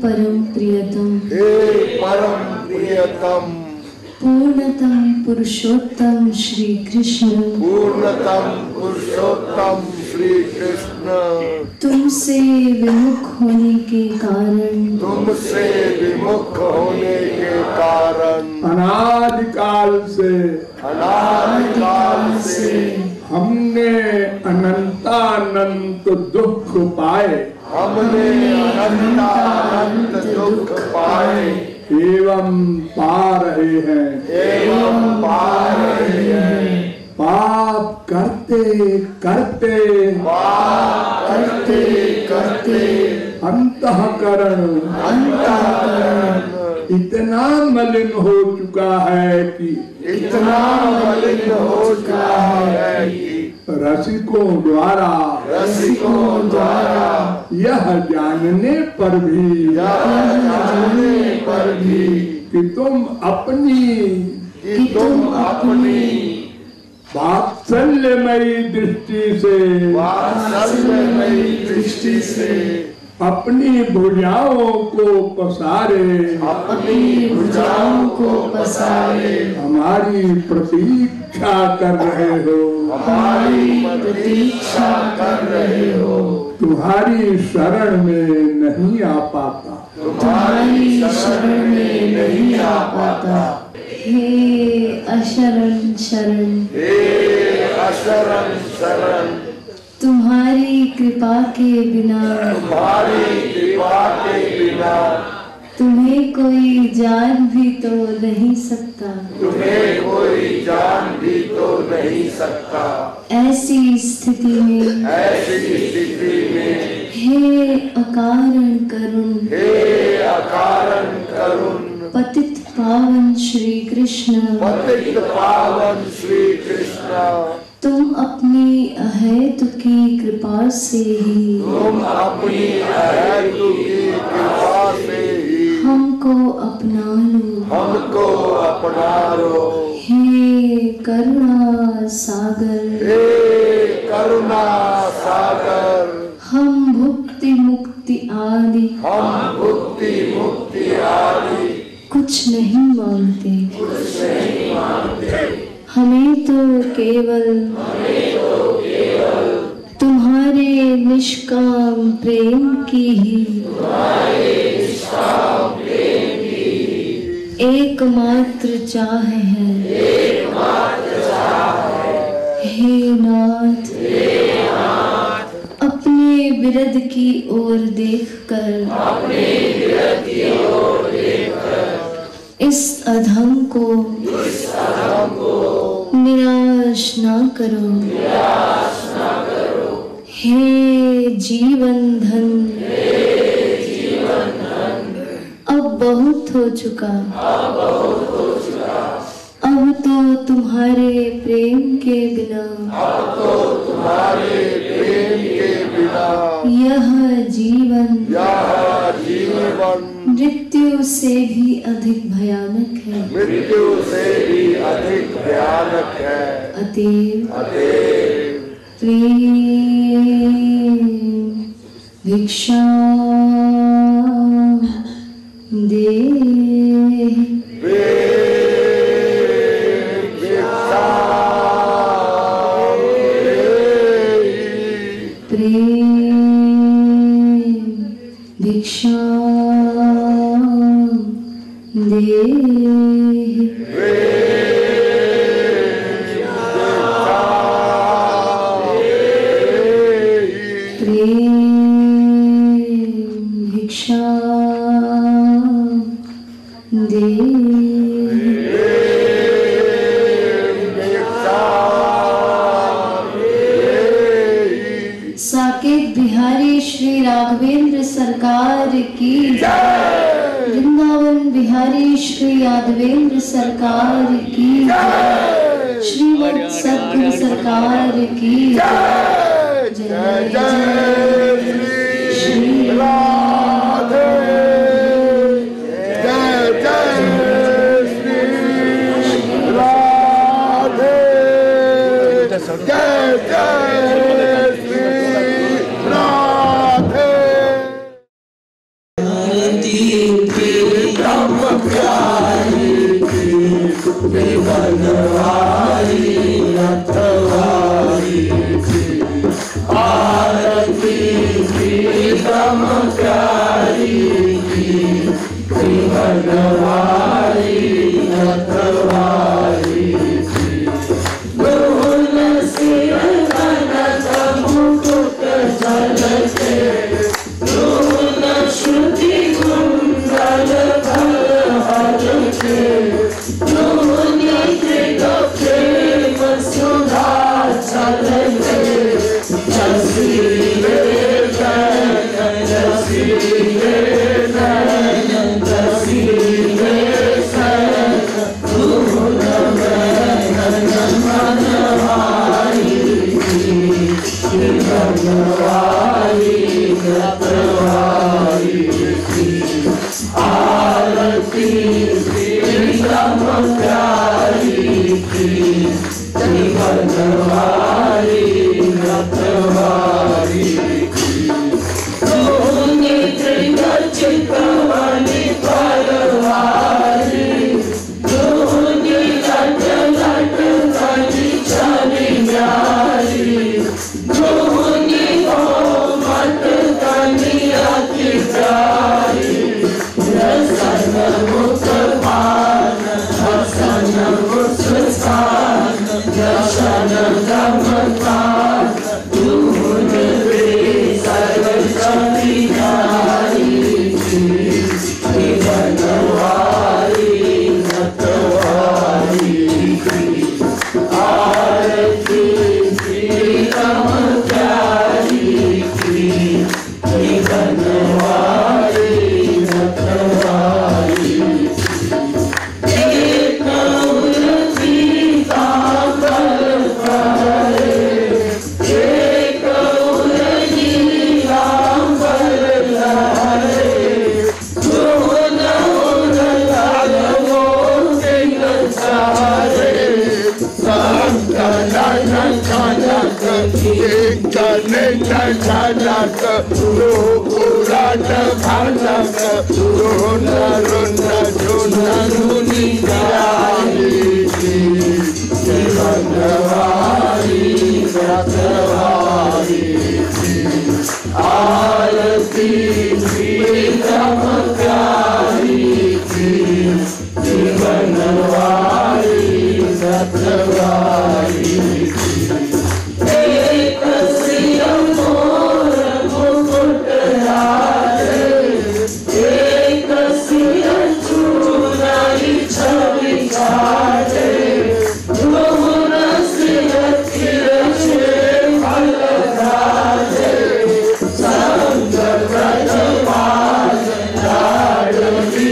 परम प्रियतम, हे परम प्रियतम, पूर्णतम पुरुषोत्तम श्री कृष्ण, पूर्णतम पुरुषोत्तम श्री कृष्ण, तुमसे विमुख होने के कारण, तुमसे विमुख होने के कारण, अनादिकाल से हमने अनंतानंत दुख पाए, हमने अनंतानंत दुख पाए एवं पा रहे हैं, एवं पा रहे हैं। पाप करते करते अंतःकरण इतना मलिन हो चुका है कि रसिकों द्वारा यह जानने पर भी कि तुम अपनी वात्सल्यमयी दृष्टि से अपनी भुजाओं को पसारे हमारी प्रतीक्षा कर रहे हो, तुम्हारी शरण में नहीं आ पाता, हे अशरण शरण, तुम्हारी कृपा के बिना तुम्हें कोई जान भी तो नहीं सकता, ऐसी स्थिति में हे अकारण करुण, पतित पावन श्री कृष्ण, तुम अपनी अहेतुकी कृपा से ही हमको अपना लो, हे करुणा सागर, हम भुक्ति मुक्ति आदि कुछ नहीं मांगते, हमें तो केवल तुम्हारे निष्काम प्रेम की ही एकमात्र चाह है, हे नाथ, अपने विरध की ओर देखकर इस अधम को निराश ना करो, हे जीवन धन, अब बहुत हो चुका, अब तो तुम्हारे प्रेम के बिना यह जीवन मृत्यु से भी अधिक भयानक है, अतएव प्रेम भिक्षा दे, भिक्षा दे, भिक्षा दे, साकेत बिहारी श्री राघवेंद्र सरकार की जय, वृंदावन बिहारी श्री यादवेंद्र सरकार की जय, श्रीमद सद्गुरु सरकार की जय, जय जय श्री राधे, जय जय श्री राधे, जय जय श्री राधे। प्रीतम प्यारी की बनवारी रखवारी की आरती प्रीतम प्यारी की बनवारी रखवारी की दुल्हन सिर कनक मुकुट झलके दुल्हन श्रुति कुंडल भर के दुल्हनी त्रिगके वसुधा चलके जसीले नयन जसीले नयन जसीले नयन दुल्हन नयन मनवारी की बनवारी रखवारी की आरती प्रीतम प्यारी की बनवारी रखवारी की दोनी त्रिगर्चित वाली परवारी दोनी लट लट वाली चली न्यारी दोनी मत कनिया की प्यारी रसन मुख पान हसन मुस्कान दर्शन गमकान दून सर्व कवियारी की बनवारी रखवारी की आरती प्रीतम प्यारी की बनवारी रखवारी एक आरती प्रीतम प्यारी की बनवारी रखवारी की एक सिर मोर मुकुट लाले एक सिर चूड़ाई छवि काटे दोहन सिर तिरछे फल राजे संग ब्रजपाल लाडली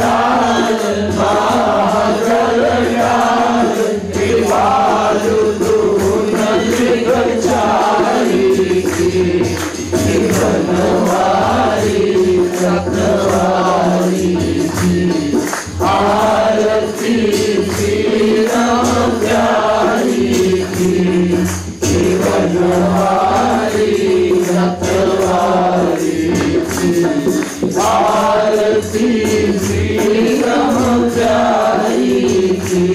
लाल महागल लाल कृपालु दून त्रिगर्चारी की बनवारी रखवारी की आरती प्रीतम प्यारी की बनवारी रखवारी की आरती प्रीतम प्यारी की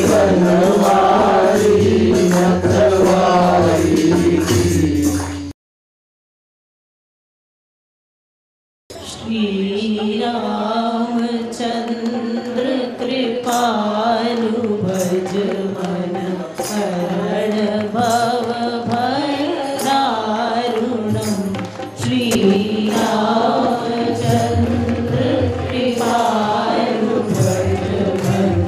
बनवारी रखवारी की श्री रामचंद्र कृपालु भज मन हरण भव भय दारुणम् श्री रामचंद्र कृपालु भज मन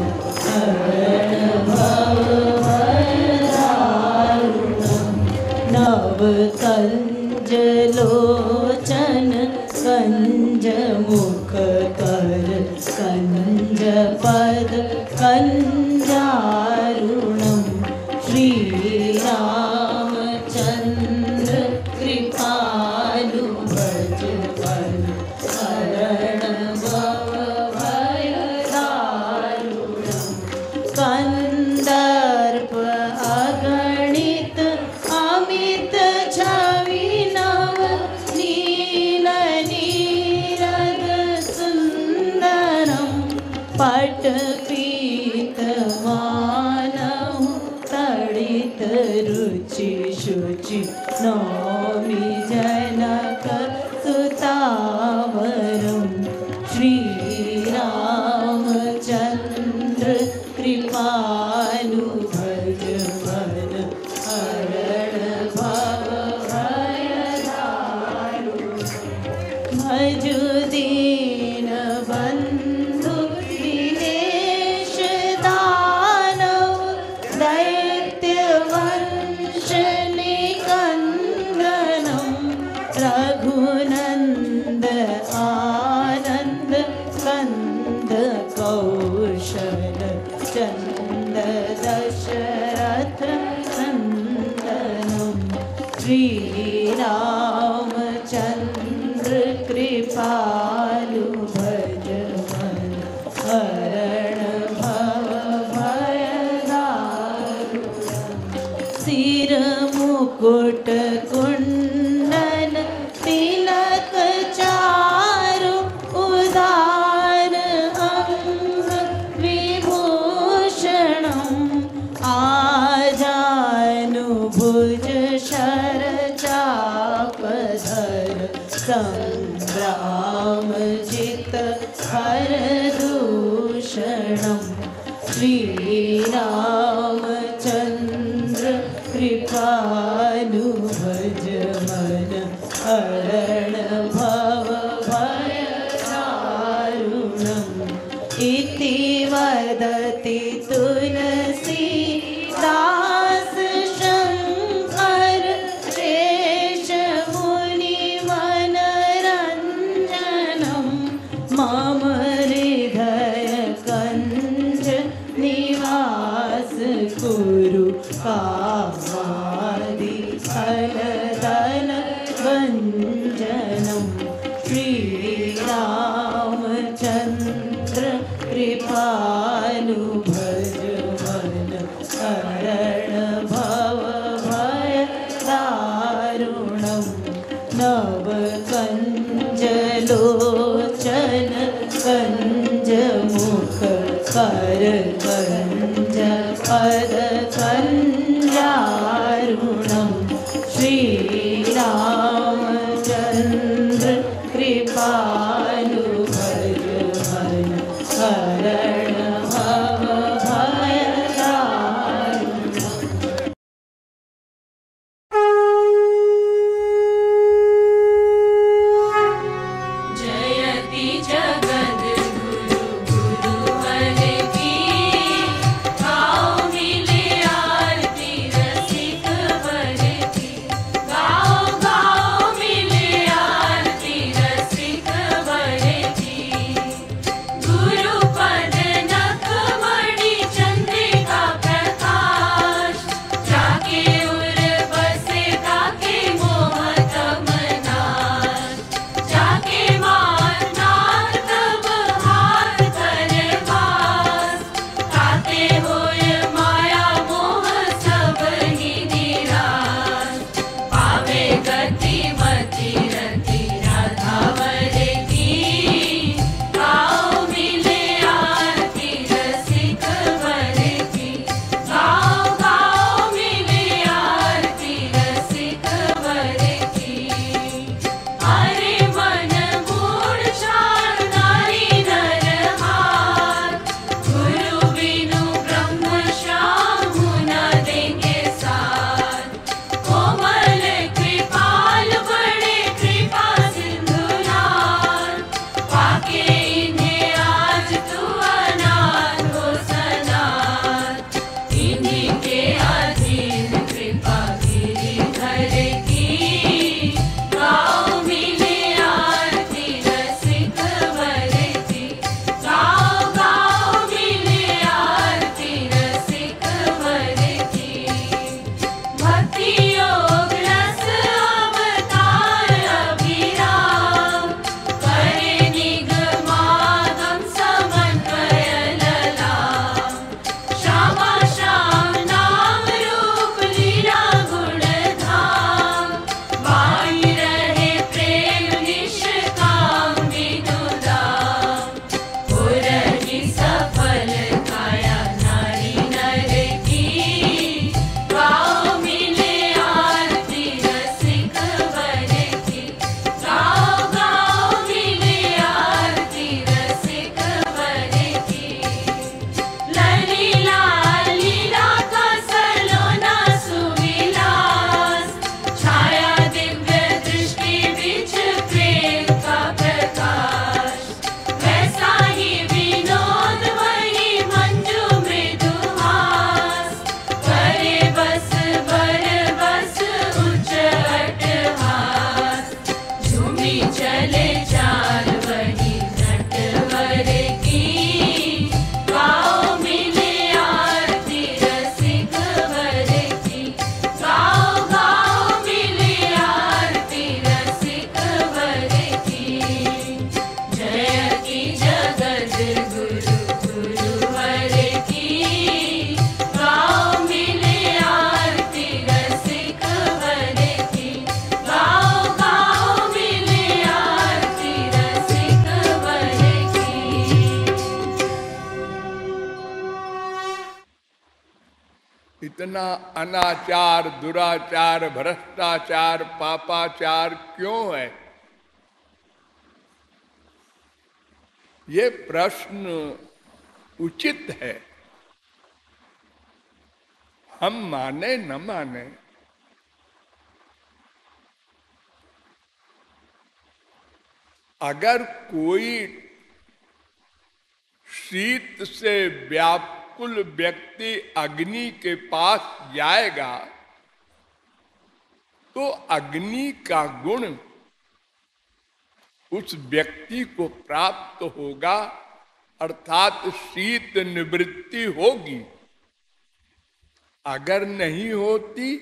हरण भव भय दारुणम् नव कंज लोचन कंज मुख कर कंज पद कंजारुणम् श्री रामचंद्र कृपालु भज मन हरण भव भय दारुणम् कंदर्प अगणित अमित छवि नव नील नीरज पट पीत मानहु तड़ित रुचि शुचि नौमि जनक सुतावरम श्री रामचंद्र कृपालु भज मन हरण भव भय भज दीन बंधु दिनेश दानव दैत्य वंश निकंदनम रघुनंद आनंद कंद कौशल चंद दशरथ नंदनम श्री रामचंद्र कृपालु भज मन हरण भव भय सिर मुकुट कुंडल तिलक चारु उदार अंग विभूषणम आजानुभुज शर चापधर संग्राम जित हर दूषणम श्री रामचंद्र कृपालु भज मन हरण भव भय दारुणम इति वदति तुलसी दास शंकर शेष मुनि मनरंजनम मम हृदय कंज निवास कुरु कामादि फलदल भंजनम श्री रामचंद्र कृपालु भज मन हरण भव भय दारुणम नव कंज लोचन कंज मुख कर कंज पद कंजारुणम श्री रामचंद्र कृपालु भज मन हरण भव भय दारुणम जयति जगद गुरु गुरुवर की गाओ मिले आरती रसिक वर की गाओ गाओ मिले आरती रसिक वर की गुरु पद नखमणि चंद्रिका प्रकाश जाके उर बसे ताके मोह तमनाश जाके मान नाथ इतना अनाचार, दुराचार, भ्रष्टाचार, पापाचार क्यों है? ये प्रश्न उचित है। हम माने न माने, अगर कोई शीत से व्याकुल व्यक्ति अग्नि के पास जाएगा तो अग्नि का गुण उस व्यक्ति को प्राप्त होगा, अर्थात शीत निवृत्ति होगी। अगर नहीं होती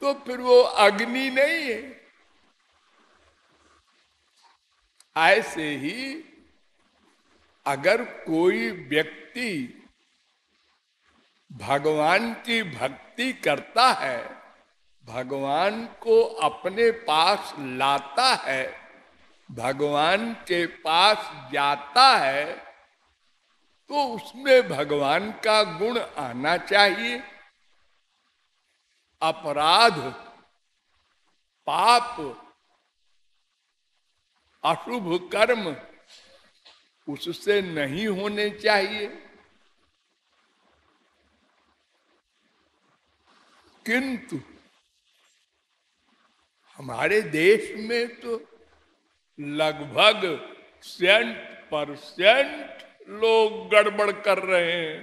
तो फिर वो अग्नि नहीं है। ऐसे ही अगर कोई व्यक्ति भगवान की भक्ति करता है, भगवान को अपने पास लाता है, भगवान के पास जाता है, तो उसमें भगवान का गुण आना चाहिए। अपराध, पाप, अशुभ कर्म उससे नहीं होने चाहिए। किंतु हमारे देश में तो लगभग 100% लोग गड़बड़ कर रहे हैं।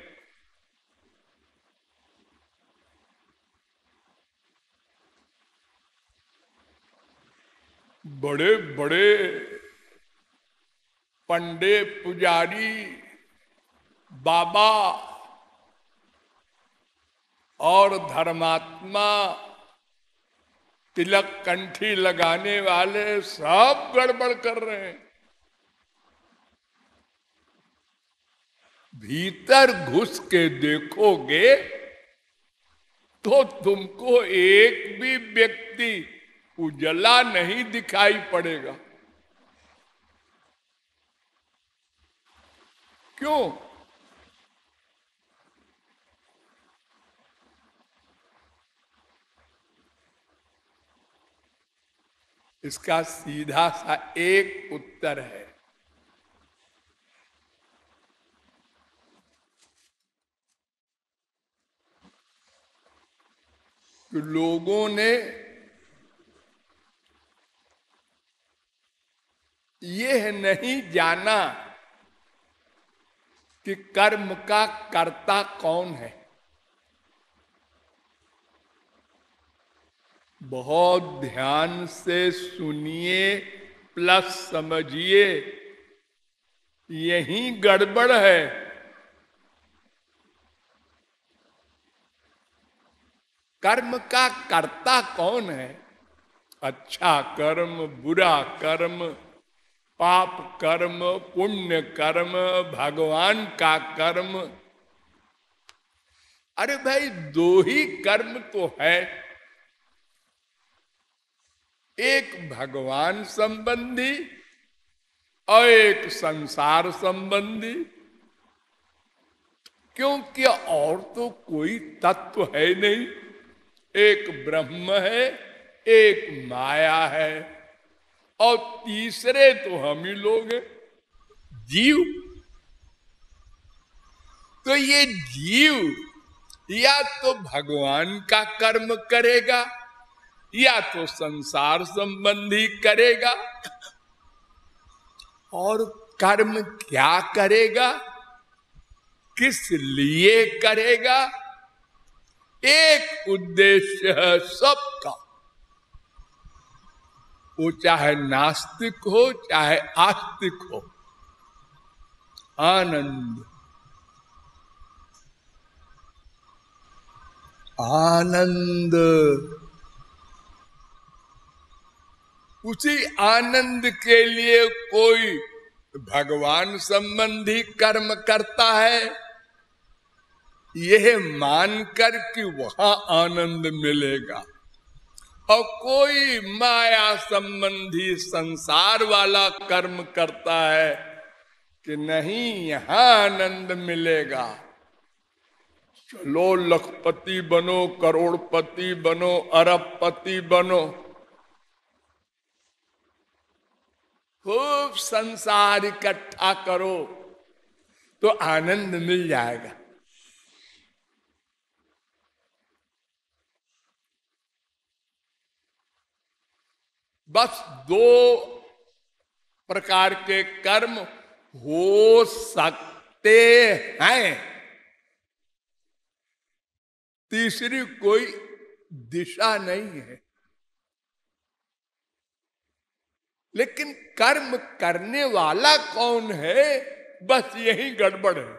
बड़े बड़े पंडित, पुजारी, बाबा और धर्मात्मा, तिलक कंठी लगाने वाले सब गड़बड़ कर रहे हैं। भीतर घुस के देखोगे तो तुमको एक भी व्यक्ति उजला नहीं दिखाई पड़ेगा। क्यों? इसका सीधा सा एक उत्तर है। कि लोगों ने यह नहीं जाना कि कर्म का कर्ता कौन है। बहुत ध्यान से सुनिए प्लस समझिए, यही गड़बड़ है। कर्म का कर्ता कौन है? अच्छा कर्म, बुरा कर्म, पाप कर्म, पुण्य कर्म, भगवान का कर्म। अरे भाई, दो ही कर्म तो है, एक भगवान संबंधी और एक संसार संबंधी। क्योंकि और तो कोई तत्व है नहीं। एक ब्रह्म है, एक माया है, और तीसरे तो हम ही लोग हैं, जीव। तो ये जीव या तो भगवान का कर्म करेगा या तो संसार संबंधी करेगा। और कर्म क्या करेगा, किस लिए करेगा? एक उद्देश्य है सबका, वो चाहे नास्तिक हो चाहे आस्तिक हो, आनंद। आनंद, उसी आनंद के लिए कोई भगवान संबंधी कर्म करता है, यह मानकर कि वहां आनंद मिलेगा, और कोई माया संबंधी संसार वाला कर्म करता है कि नहीं, यहां आनंद मिलेगा। चलो लखपति बनो, करोड़पति बनो, अरबपति बनो, खूब संसार इकट्ठा करो तो आनंद मिल जाएगा। बस दो प्रकार के कर्म हो सकते हैं, तीसरी कोई दिशा नहीं है। लेकिन कर्म करने वाला कौन है, बस यही गड़बड़ है।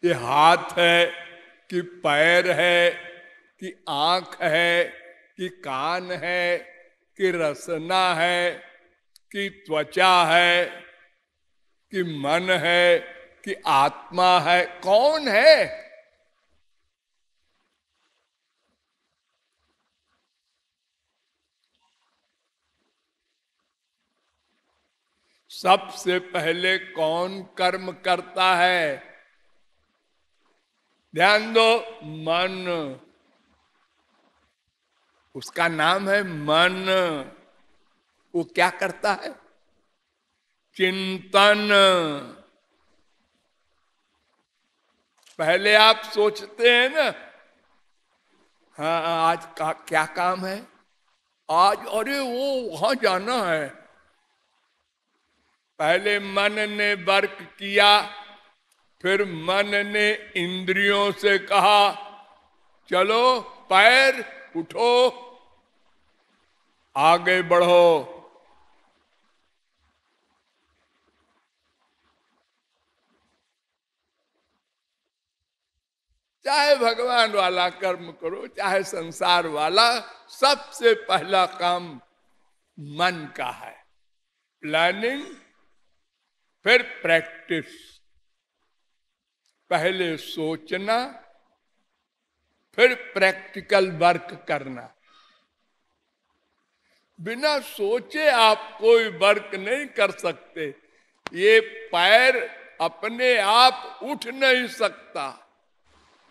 ये हाथ है कि पैर है कि आंख है कि कान है कि रसना है कि त्वचा है कि मन है कि आत्मा है, कौन है? सबसे पहले कौन कर्म करता है? ध्यान दो, मन। उसका नाम है मन। वो क्या करता है? चिंतन। पहले आप सोचते हैं ना, हाँ आज का क्या काम है, आज अरे वो वहां जाना है। पहले मन ने वर्क किया, फिर मन ने इंद्रियों से कहा चलो पैर उठो, आगे बढ़ो। चाहे भगवान वाला कर्म करो, चाहे संसार वाला, सबसे पहला काम मन का है। प्लानिंग, फिर प्रैक्टिस। पहले सोचना, फिर प्रैक्टिकल वर्क करना। बिना सोचे आप कोई वर्क नहीं कर सकते। ये पैर अपने आप उठ नहीं सकता,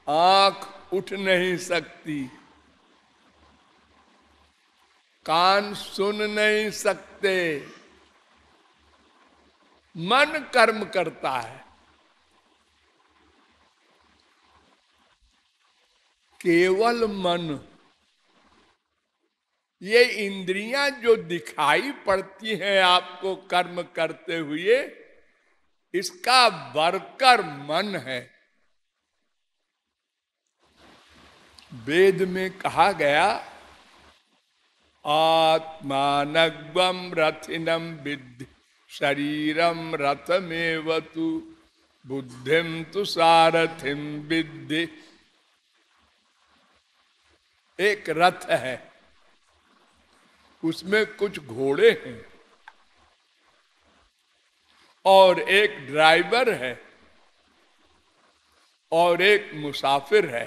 आंख उठ नहीं सकती, कान सुन नहीं सकते, मन कर्म करता है। केवल मन। ये इंद्रियां जो दिखाई पड़ती हैं आपको कर्म करते हुए, इसका वर्कर मन है। वेद में कहा गया, आत्मानग्वम रथिनम विद्धि शरीरम रथमेवतु बुद्धिम तु सारथिम विद्धि। एक रथ है, उसमें कुछ घोड़े हैं और एक ड्राइवर है और एक मुसाफिर है।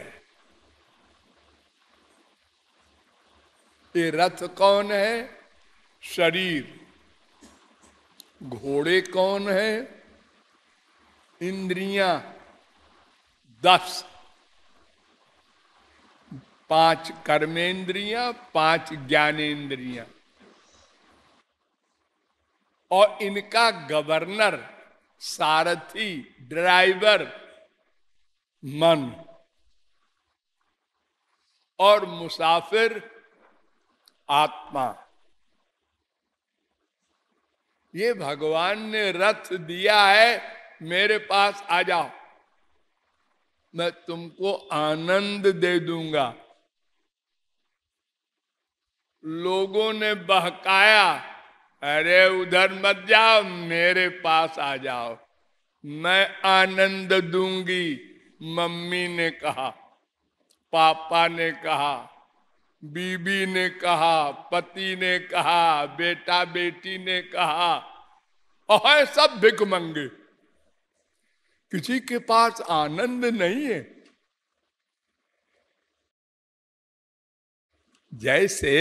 ये रथ कौन है? शरीर। घोड़े कौन है? इंद्रियां 10, 5 कर्मेंद्रियां, 5 ज्ञानेंद्रियां, और इनका गवर्नर, सारथी, ड्राइवर मन, और मुसाफिर आत्मा। ये भगवान ने रथ दिया है, मेरे पास आ जाओ, मैं तुमको आनंद दे दूंगा। लोगों ने बहकाया, अरे उधर मत जाओ, मेरे पास आ जाओ, मैं आनंद दूंगी। मम्मी ने कहा, पापा ने कहा, बीबी ने कहा, पति ने कहा, बेटा बेटी ने कहा, और सब भिखमंगे। किसी के पास आनंद नहीं है। जैसे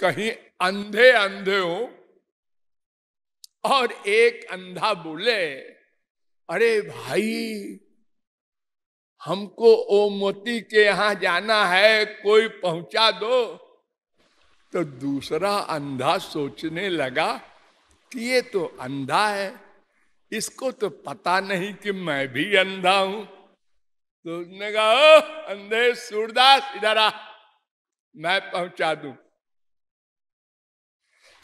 कहीं अंधे हो और एक अंधा बोले, अरे भाई, हमको ओमवती के यहां जाना है, कोई पहुंचा दो। तो दूसरा अंधा सोचने लगा कि ये तो अंधा है, इसको तो पता नहीं कि मैं भी अंधा हूं। तो उसने कहा, ओ अंधे सूरदास, इधर आ, मैं पहुंचा दूं।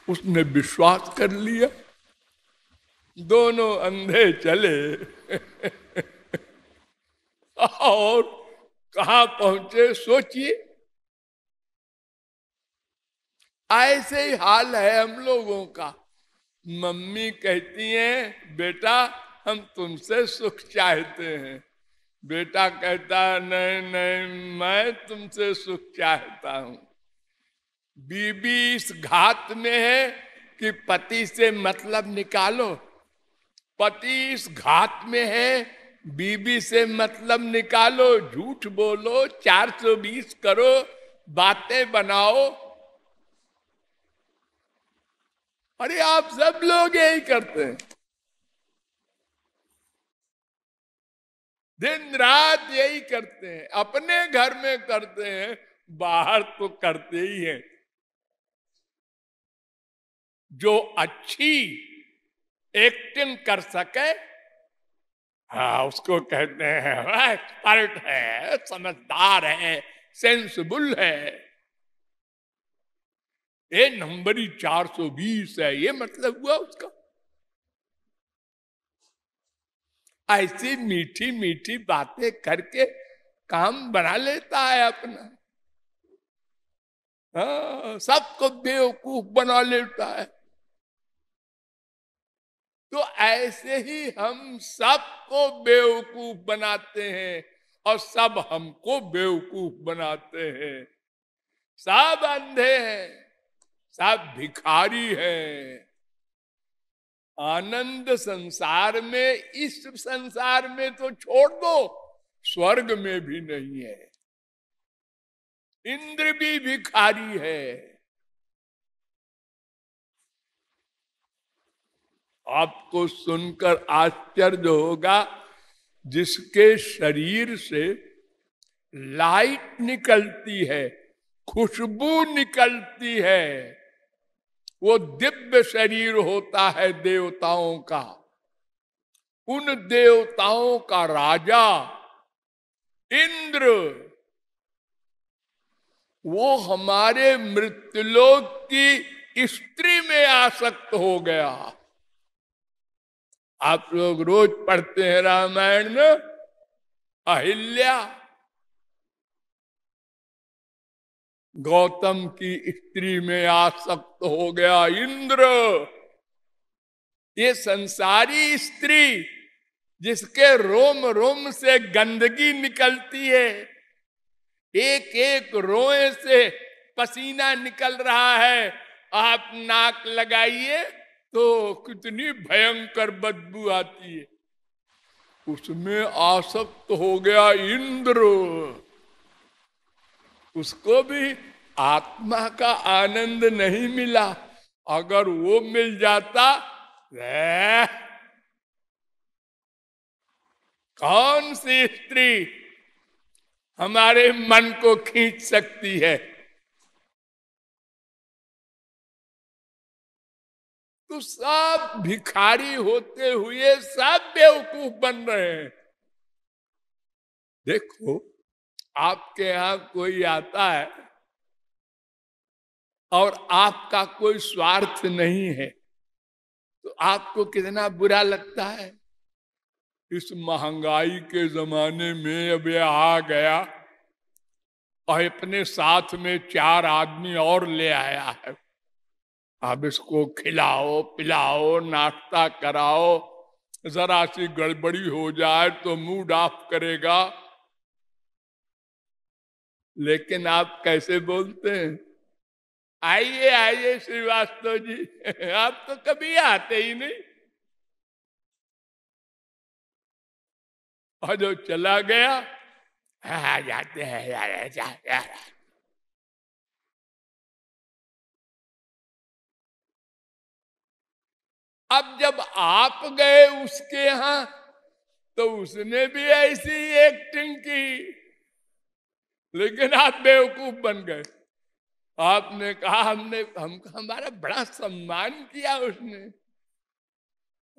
उसने विश्वास कर लिया, दोनों अंधे चले और कहां पहुंचे सोचिए। ऐसे ही हाल है हम लोगों का। मम्मी कहती हैं, बेटा हम तुमसे सुख चाहते हैं। बेटा कहता, नहीं नहीं, मैं तुमसे सुख चाहता हूं। बीबी इस घात में है कि पति से मतलब निकालो। पति इस घात में है, बीबी से मतलब निकालो, झूठ बोलो, 420 करो, बातें बनाओ। अरे आप सब लोग यही करते हैं, दिन रात यही करते हैं। अपने घर में करते हैं, बाहर तो करते ही हैं। जो अच्छी एक्टिंग कर सके, हाँ, उसको कहते हैं एक्सपर्ट है, समझदार है, सेंसिबल है। ये नंबरी 420 है, ये मतलब हुआ उसका। ऐसी मीठी मीठी बातें करके काम बना लेता है अपना। हाँ, सबको बेवकूफ बना लेता है। तो ऐसे ही हम सबको बेवकूफ बनाते हैं और सब हमको बेवकूफ बनाते हैं। सब अंधे हैं, सब भिखारी हैं। आनंद संसार में, इस संसार में तो छोड़ दो, स्वर्ग में भी नहीं है। इंद्र भी भिखारी है। आपको सुनकर आश्चर्य होगा, जिसके शरीर से लाइट निकलती है, खुशबू निकलती है, वो दिव्य शरीर होता है देवताओं का। उन देवताओं का राजा इंद्र, वो हमारे मृत्युलोक की स्त्री में आसक्त हो गया। आप लोग रोज पढ़ते हैं रामायण में, अहिल्या गौतम की स्त्री में आसक्त हो गया इंद्र। ये संसारी स्त्री जिसके रोम रोम से गंदगी निकलती है, एक एक रोए से पसीना निकल रहा है, आप नाक लगाइए तो कितनी भयंकर बदबू आती है। उसमें आसक्त हो गया इंद्र। उसको भी आत्मा का आनंद नहीं मिला। अगर वो मिल जाता, कौन सी स्त्री हमारे मन को खींच सकती है? तो सब भिखारी होते हुए सब बेवकूफ बन रहे हैं। देखो, आपके यहां कोई आता है और आपका कोई स्वार्थ नहीं है, तो आपको कितना बुरा लगता है। इस महंगाई के जमाने में अब यह आ गया और अपने साथ में 4 आदमी और ले आया है। अब इसको खिलाओ पिलाओ, नाश्ता कराओ, जरा सी गड़बड़ी हो जाए तो मूड ऑफ करेगा। लेकिन आप कैसे बोलते हैं, आइए आइए श्रीवास्तव जी, आप तो कभी आते ही नहीं। और जो चला गया, हाँ जाते हैं यार। अब जब आप गए उसके यहां, तो उसने भी ऐसी एक्टिंग की, लेकिन आप बेवकूफ बन गए। आपने कहा हमारा बड़ा सम्मान किया उसने।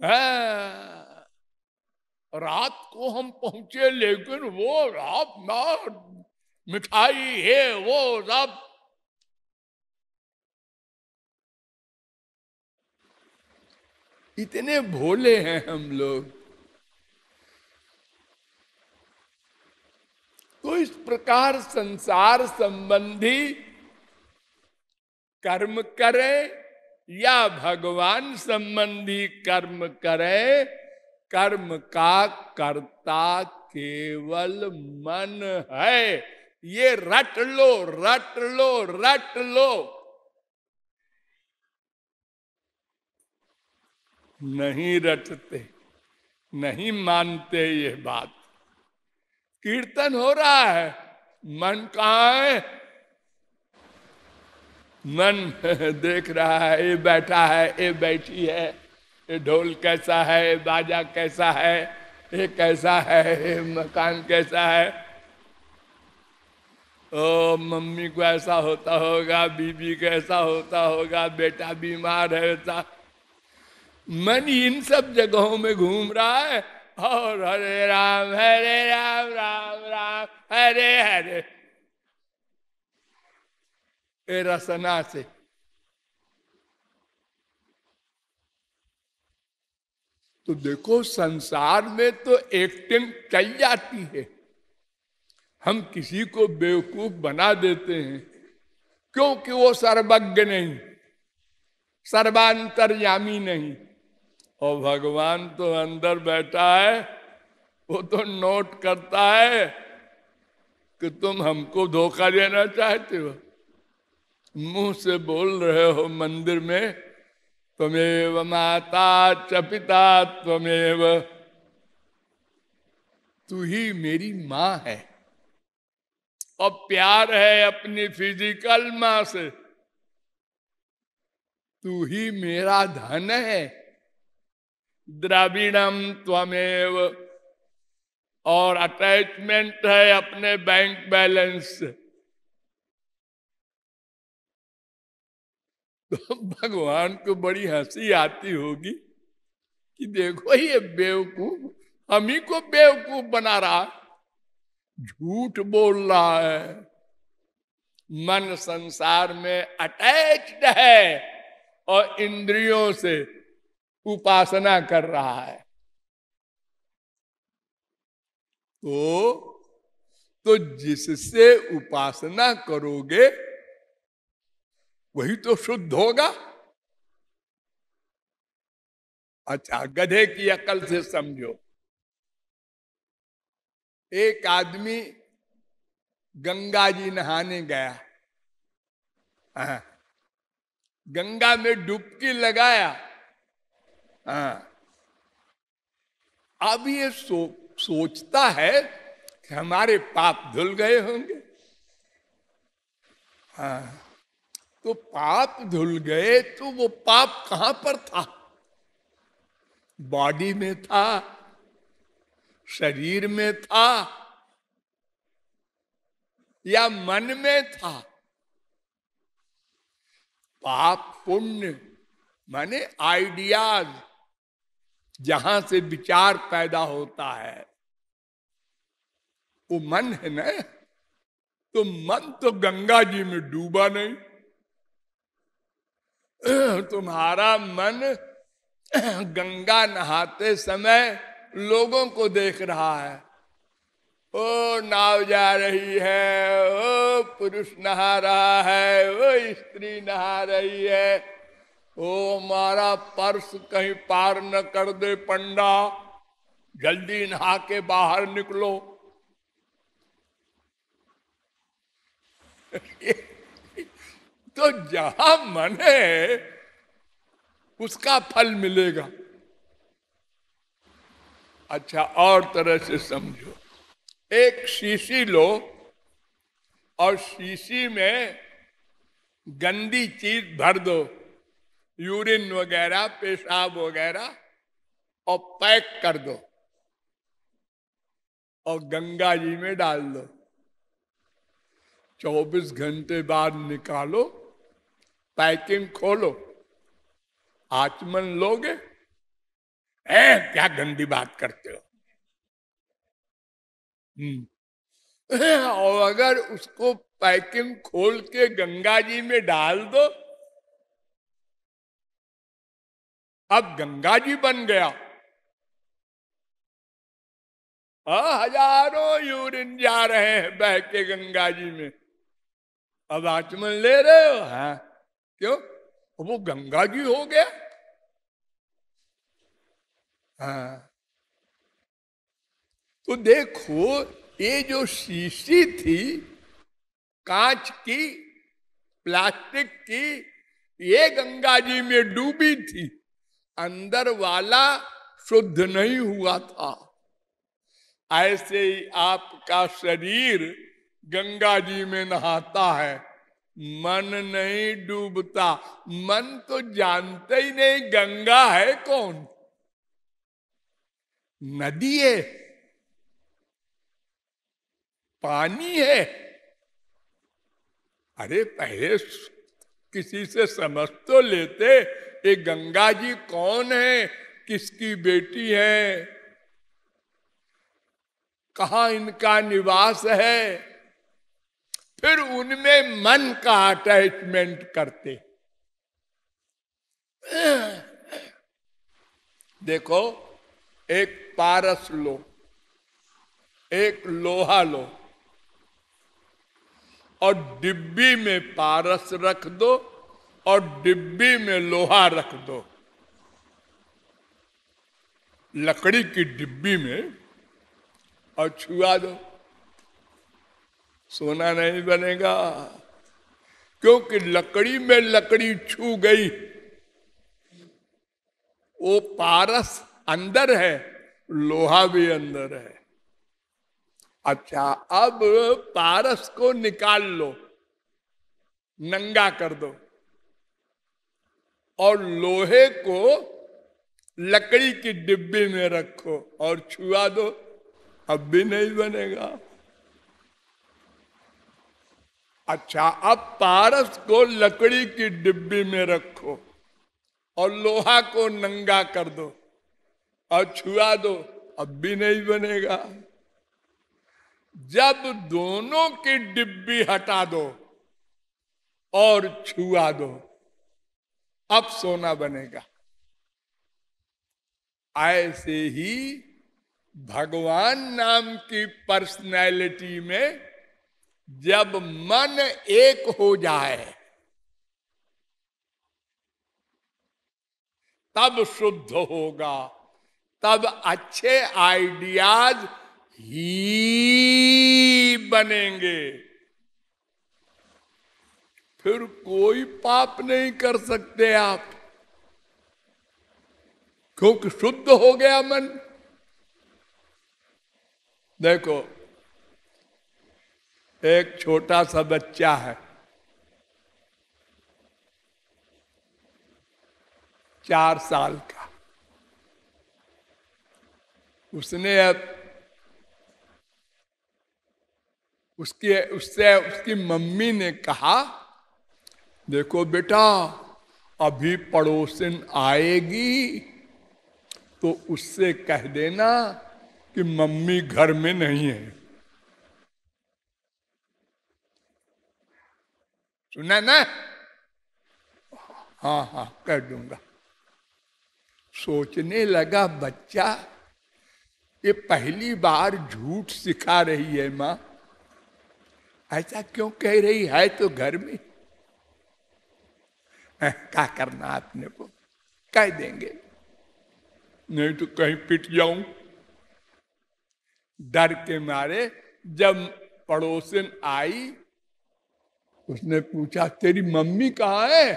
हाँ, रात को हम पहुंचे, लेकिन वो रात ना मिठाई है वो सब। इतने भोले हैं हम लोग। तो इस प्रकार संसार संबंधी कर्म करें या भगवान संबंधी कर्म करें, कर्म का कर्ता केवल मन है। ये रट लो, रट लो, रट लो। नहीं रटते, नहीं मानते ये बात। कीर्तन हो रहा है, मन कहाँ है? मन देख रहा है, ये बैठा है, ये बैठी है, ये ढोल कैसा है, ये बाजा कैसा है, ये कैसा है, ये मकान कैसा है। ओ मम्मी को ऐसा होता होगा, बीबी को ऐसा होता होगा, बेटा बीमार है ऐसा। मन इन सब जगहों में घूम रहा है और हरे राम राम राम हरे हरे ए रसना से। तो देखो संसार में तो एक्टिंग चल जाती है। हम किसी को बेवकूफ बना देते हैं क्योंकि वो सर्वज्ञ नहीं, सर्वांतर्यामी नहीं। और भगवान तो अंदर बैठा है, वो तो नोट करता है कि तुम हमको धोखा देना चाहते हो। मुंह से बोल रहे हो मंदिर में, त्वमेव माता च पिता त्वमेव, तू ही मेरी माँ है। और प्यार है अपनी फिजिकल माँ से, तू ही मेरा धन है। द्रविणम त्वमेव, और अटैचमेंट है अपने बैंक बैलेंस से। तो भगवान को बड़ी हंसी आती होगी कि देखो ये बेवकूफ हम ही को बेवकूफ बना रहा, झूठ बोल रहा है। मन संसार में अटैच्ड है और इंद्रियों से उपासना कर रहा है। तो जिससे उपासना करोगे वही तो शुद्ध होगा। अच्छा, गधे की अकल से समझो। एक आदमी गंगा जी नहाने गया, गंगा में डुबकी लगाया। अब ये सोचता है कि हमारे पाप धुल गए होंगे। तो पाप धुल गए तो वो पाप कहां पर था? बॉडी में था, शरीर में था, या मन में था? पाप पुण्य माने आइडियाज, जहां से विचार पैदा होता है वो मन है ना। तो मन तो गंगा जी में डूबा नहीं। तुम्हारा मन गंगा नहाते समय लोगों को देख रहा है। ओ नाव जा रही है, ओ पुरुष नहा रहा है, ओ स्त्री नहा रही है, ओ हमारा पर्स कहीं पार न कर दे पंडा, जल्दी नहा के बाहर निकलो। तो जहां मन है उसका फल मिलेगा। अच्छा, और तरह से समझो। एक शीशी लो और शीशी में गंदी चीज भर दो, यूरिन वगैरह, पेशाब वगैरह, और पैक कर दो। और गंगा जी में डाल दो, 24 घंटे बाद निकालो, पैकिंग खोलो, आचमन लोगे? क्या गंदी बात करते हो। और अगर उसको पैकिंग खोल के गंगा जी में डाल दो, अब गंगा जी बन गया। हजारों यूरिन जा रहे हैं बह के गंगा जी में, अब आचमन ले रहे हो? हाँ, क्यों? वो गंगा जी हो गया। हाँ, तो देखो ये जो शीशी थी कांच की, प्लास्टिक की, ये गंगा जी में डूबी थी, अंदर वाला शुद्ध नहीं हुआ था। ऐसे ही आपका शरीर गंगा जी में नहाता है, मन नहीं डूबता। मन तो जानते ही नहीं गंगा है कौन, नदी है, पानी है। अरे पहले किसी से समझ तो लेते, ये गंगा जी कौन है, किसकी बेटी है, कहाँ इनका निवास है, फिर उनमें मन का अटैचमेंट करते। देखो, एक पारस लो, एक लोहा लो, और डिब्बी में पारस रख दो और डिब्बी में लोहा रख दो, लकड़ी की डिब्बी में, और छुआ दो, सोना नहीं बनेगा, क्योंकि लकड़ी में लकड़ी छू गई, वो पारस अंदर है, लोहा भी अंदर है। अच्छा, अब पारस को निकाल लो, नंगा कर दो, और लोहे को लकड़ी की डिब्बी में रखो और छुआ दो, अब भी नहीं बनेगा। अच्छा, अब पारस को लकड़ी की डिब्बी में रखो और लोहा को नंगा कर दो और छुआ दो, अब भी नहीं बनेगा। जब दोनों की डिब्बी हटा दो और छुआ दो, अब सोना बनेगा। ऐसे ही भगवान नाम की पर्सनैलिटी में जब मन एक हो जाए, तब शुद्ध होगा, तब अच्छे आइडियाज ही बनेंगे। फिर कोई पाप नहीं कर सकते आप, क्योंकि शुद्ध हो गया मन। देखो, एक छोटा सा बच्चा है, 4 साल का, उसने अब उसकी मम्मी ने कहा, देखो बेटा, अभी पड़ोसिन आएगी तो उससे कह देना कि मम्मी घर में नहीं है। सुना ना? हाँ हाँ, कह दूंगा। सोचने लगा बच्चा, ये पहली बार झूठ सिखा रही है माँ, ऐसा क्यों कह रही है, तो घर में क्या करना अपने को, कह देंगे, नहीं तो कहीं पिट जाऊं। डर के मारे जब पड़ोसन आई, उसने पूछा, तेरी मम्मी कहाँ है?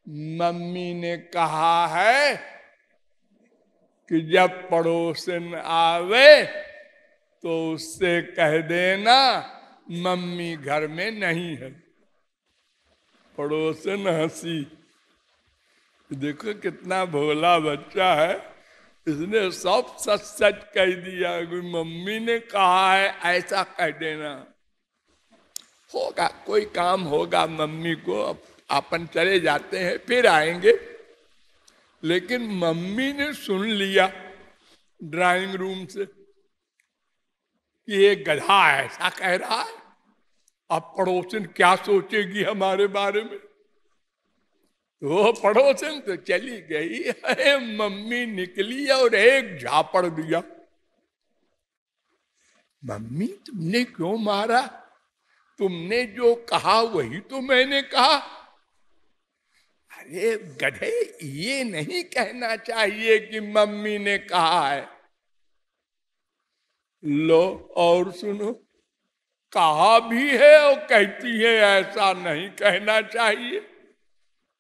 मम्मी ने कहा है कि जब पड़ोसन आवे तो उससे कह देना मम्मी घर में नहीं है। पड़ोसन हंसी, देखो कितना भोला बच्चा है, इसने सब सच सच कह दिया कि मम्मी ने कहा है ऐसा कह देना। होगा कोई काम होगा मम्मी को, अपन चले जाते हैं फिर आएंगे। लेकिन मम्मी ने सुन लिया ड्राइंग रूम से कि ये गधा ऐसा कह रहा है, अब पड़ोसन क्या सोचेगी हमारे बारे में। वो पड़ोसन तो चली गई है, मम्मी निकली और एक झापड़ दिया। मम्मी तुमने क्यों मारा? तुमने जो कहा वही तो मैंने कहा। अरे गधे, ये नहीं कहना चाहिए कि मम्मी ने कहा है। लो और सुनो, कहा भी है और कहती है ऐसा नहीं कहना चाहिए।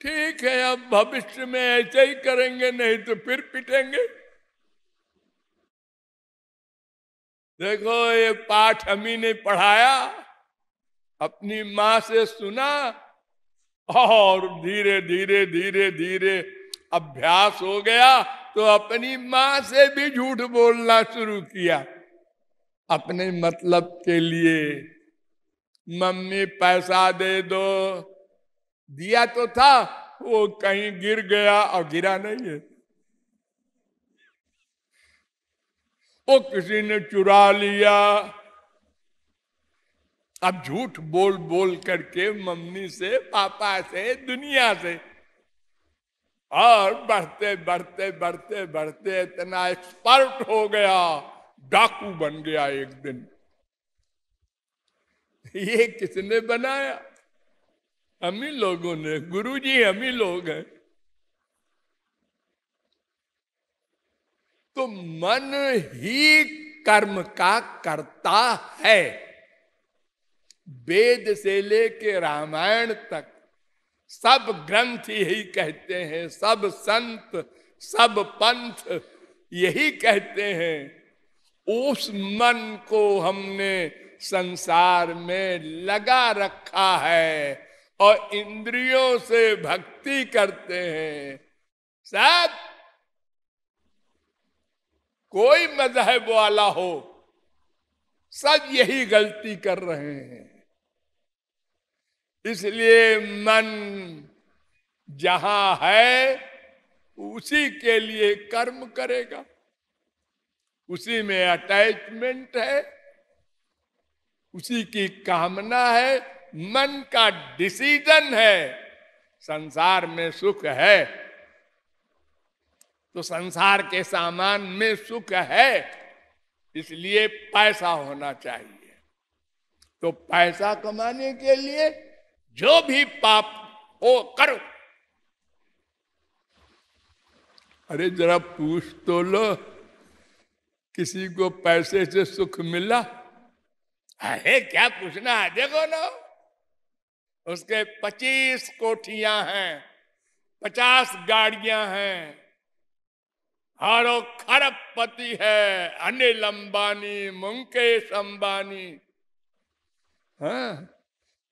ठीक है, अब भविष्य में ऐसे ही करेंगे, नहीं तो फिर पिटेंगे। देखो ये पाठ हमी ने पढ़ाया, अपनी माँ से सुना और धीरे धीरे धीरे धीरे अभ्यास हो गया तो अपनी माँ से भी झूठ बोलना शुरू किया अपने मतलब के लिए। मम्मी पैसा दे दो, दिया तो था, वो कहीं गिर गया और गिरा नहीं है, वो किसी ने चुरा लिया। अब झूठ बोल बोल करके मम्मी से, पापा से, दुनिया से, और बढ़ते बढ़ते बढ़ते बढ़ते इतना एक्सपर्ट हो गया, डाकू बन गया एक दिन। ये किसने बनाया? हम ही लोगों ने, गुरुजी हम ही लोग हैं। तो मन ही कर्म का कर्ता है। वेद से लेके रामायण तक सब ग्रंथ यही कहते हैं, सब संत, सब पंथ यही कहते हैं। उस मन को हमने संसार में लगा रखा है और इंद्रियों से भक्ति करते हैं। सब कोई मजहब वाला हो, सब यही गलती कर रहे हैं। इसलिए मन जहां है उसी के लिए कर्म करेगा, उसी में अटैचमेंट है, उसी की कामना है, मन का डिसीजन है। संसार में सुख है तो संसार के सामान में सुख है, इसलिए पैसा होना चाहिए। तो पैसा कमाने के लिए जो भी पाप हो करो। अरे जरा पूछ तो लो, किसी को पैसे से सुख मिला? अरे क्या पूछना है, देखो ना, उसके 25 कोठियां हैं, 50 गाड़ियां हैं, और वो खरबपति है, अनिल अंबानी, मुकेश अंबानी। हाँ,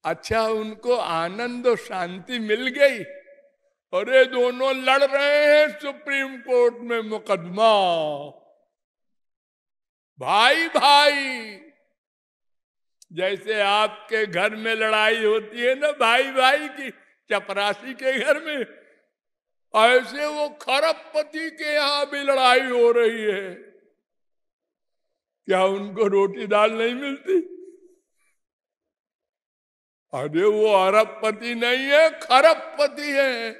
अच्छा उनको आनंद और शांति मिल गई। अरे दोनों लड़ रहे हैं सुप्रीम कोर्ट में मुकदमा, भाई भाई। जैसे आपके घर में लड़ाई होती है ना भाई भाई की, चपरासी के घर में, ऐसे वो खरबपति के यहां भी लड़ाई हो रही है। क्या उनको रोटी दाल नहीं मिलती? अरे वो अरबपति नहीं है, खरबपति है,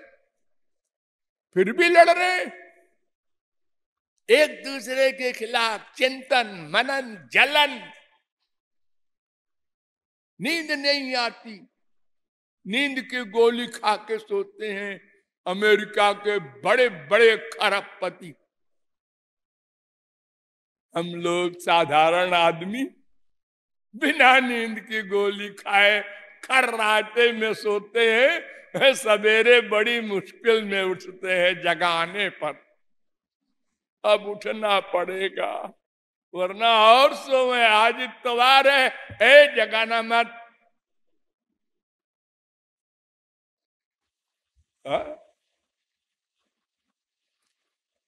फिर भी लड़ रहे एक दूसरे के खिलाफ। चिंतन, मनन, जलन, नींद नहीं आती, नींद की गोली खा के सोते हैं अमेरिका के बड़े बड़े खरबपति। हम लोग साधारण आदमी बिना नींद की गोली खाए खर्राटे में सोते हैं, सवेरे बड़ी मुश्किल में उठते हैं जगाने पर। अब उठना पड़ेगा, वरना और सोए, आज इतवार है, ए जगाना मत।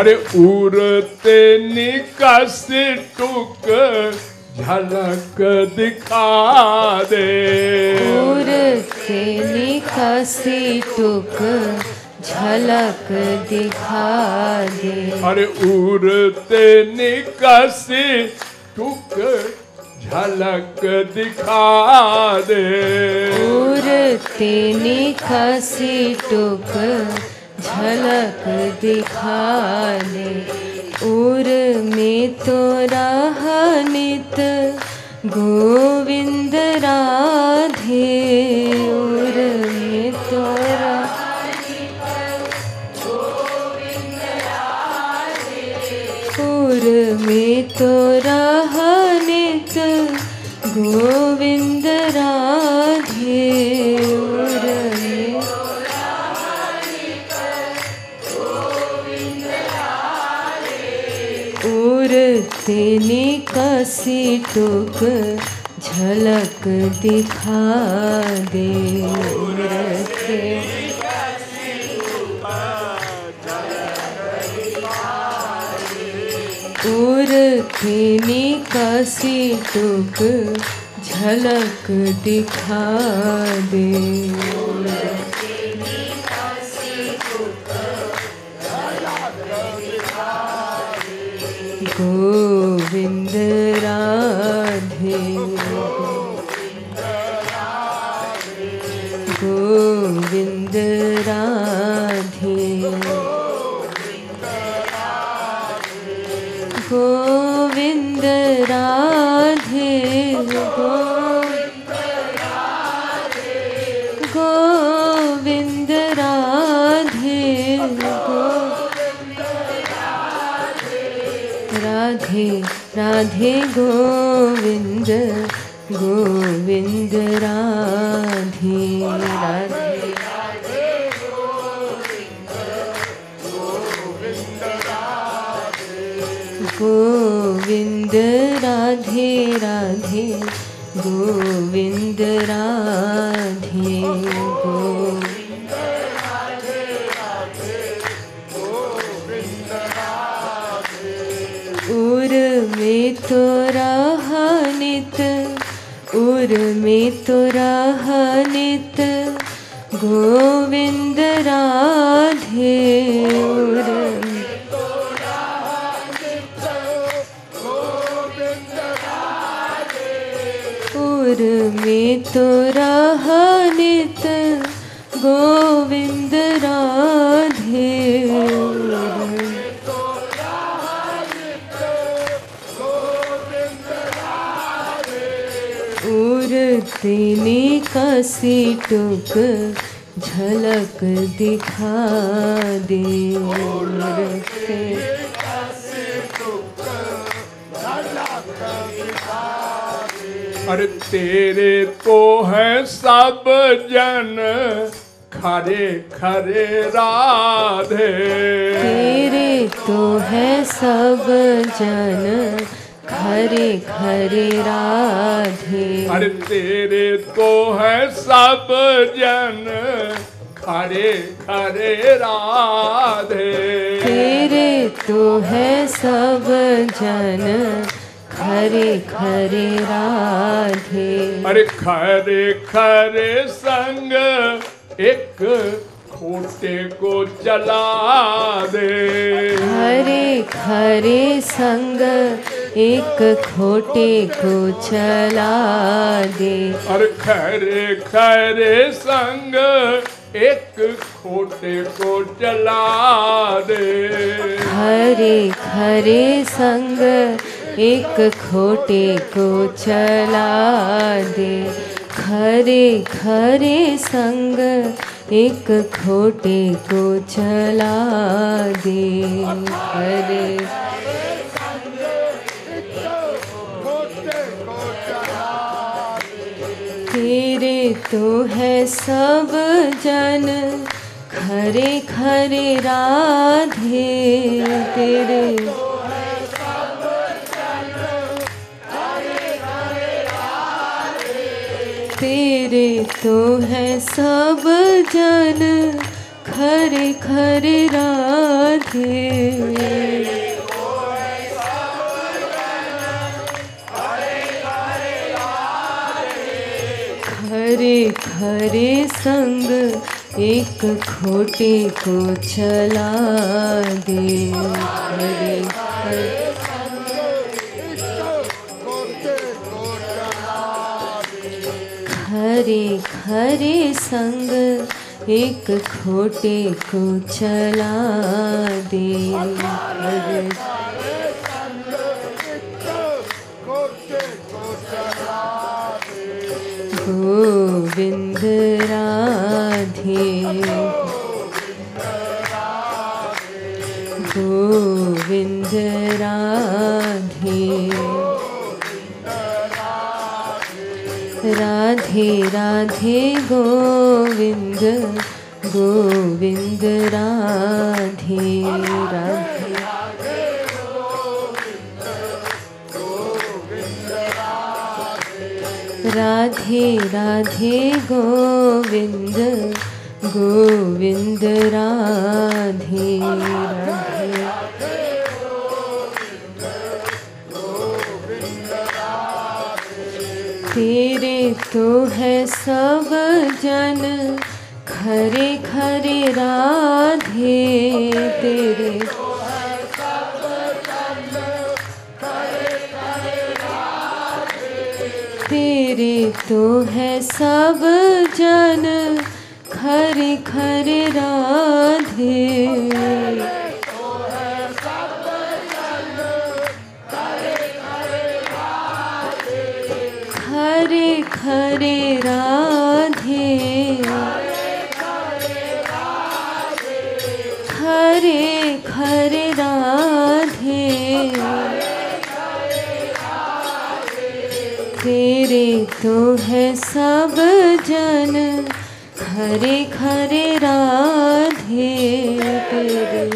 अरे उड़ते निकस टुक झलक दिखा दे। उड़ते निकसी टुक झलक दिखा दे। अरे उड़ते निकसी टुक झलक दिखा दे। उड़ते निकसी टुक झलक दिखा दे। उर में तो रहा नित गोविंद राधे। उर में तो उर में तो रहा नित गोविंद राधे। उर में उड़ते निकसी टुक झलक दिखा दे। उड़ते उड़ते निकसी टुक झलक दिखा दे। गोविंद राधे। गोविंद राधे। गोविंद राधे। गोविंद राधे। राधे राधे गोविंद गोविंद राधे। राधे गोविंद राधे राधे गोविंद राधे। उर में तो रहा नित उर में तो रहा नित गोविंद राधे। उर में तो रहा नित गोविंद राधे। उड़ते निकसी टुक झलक दिखा दे। उड़ते अरे तेरे तो है सब जन खरे खरे राधे। तेरे तो है सब जन खरे खरे राधे। अरे तेरे तो है सब जन खरे खरे राधे। तेरे तो है सब जन खरे खरे राधे। अरे खरे खरे संग एक खोटे को चला दे। खरे खरे संग एक खोटे को चला दे। और खरे खरे संग एक खोटे को चला दे। खरे खरे संग एक खोटे को चला दे। खरे खरे संग एक खोटे को चला दे। खरे तेरे तो है सब जन खरे खरे राधे। तेरे तेरे तो है सब जन खरे खरे राधे खरे खरे संग एक खोटे को चला दे खरे खरे खरे संग एक खोटे को चला दे खरे गोविंद राधे गोविंद राधे राधे राधे गोविंद गोविंद राधे राधे राधे राधे गोविंद गोविंद राधे राधे तेरे तो है सब जन खरे खरे राधे तेरे तेरे तो है सब जन खरे खरे राधे खरे खरे राधे खरे खरे राधे तेरे तो है सब जन खरे खरे राधे तेरे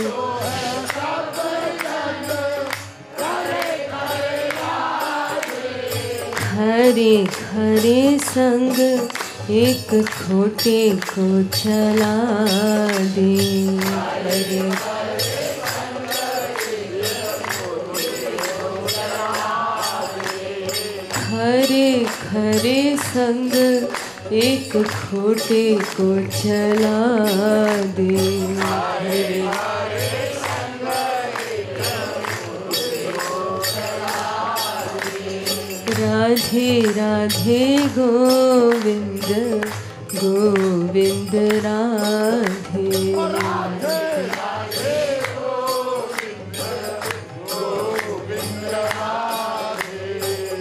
खरे खरे संग एक खोटे को चला दे खरे खरे खरे संग एक खोटे को चला दे खरे राधे राधे गोविंद गोविंद राधे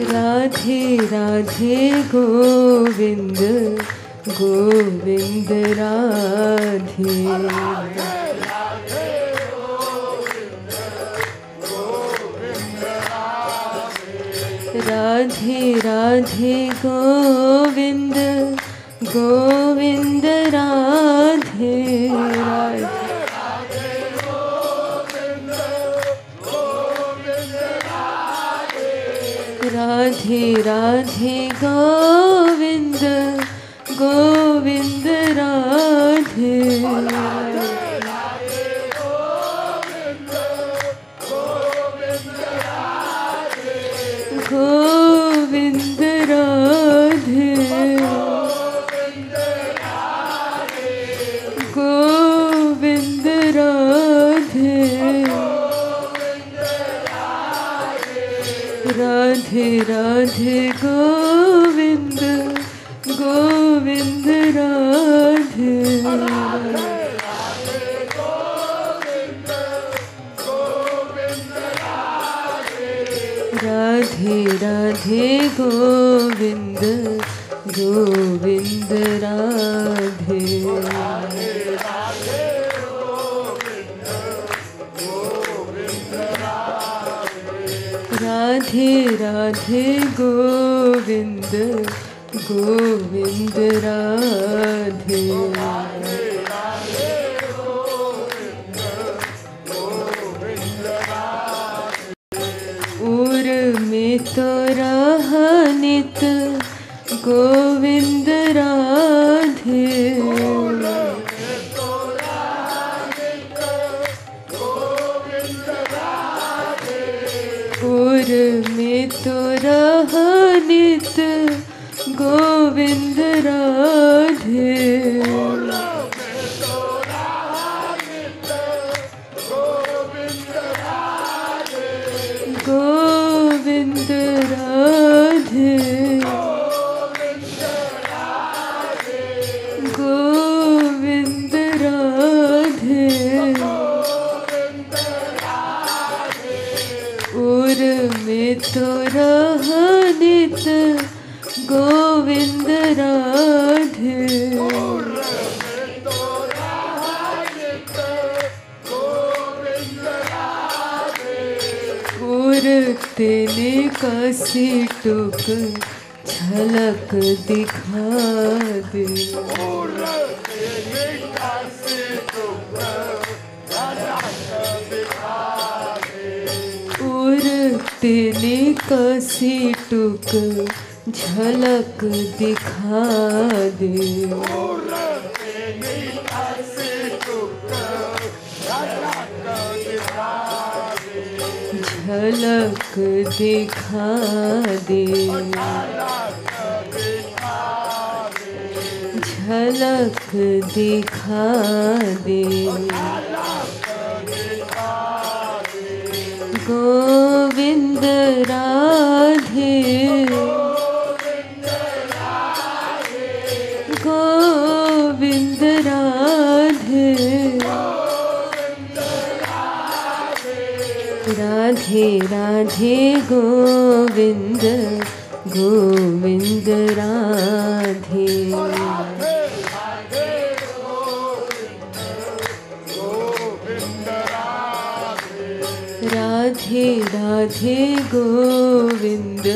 राधे राधे गोविंद गोविंद राधे राधे राधे गोविंद गोविंद राधे राधे राधे गोविंद गोविंद राधे गोविंद राधे गोविंद राधे राधे राधे गोविंद गोविंद राधे राधे राधे गोविंद गोविंद राधे राधे राधे गोविंद गोविंद राधे उर में तो नित गोविंद राधे गोविंद राधे गोविंद राधे गोविंद राधे उर में तो रहा नित गोविंद राधे उर तेने कासी टुक झलक दिखा दे उर तेने कासी टुक झलक दिखा दे झलक दिखा दे झलक दिखा दे गोविंद राधे गोविंद राधे राधे राधे गोविंद गोविंद राधे राधे राधे गोविंद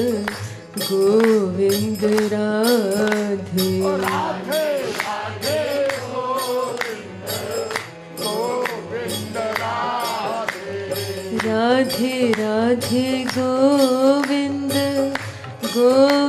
गोविंद राधे राधे राधे गोविंद गोविंद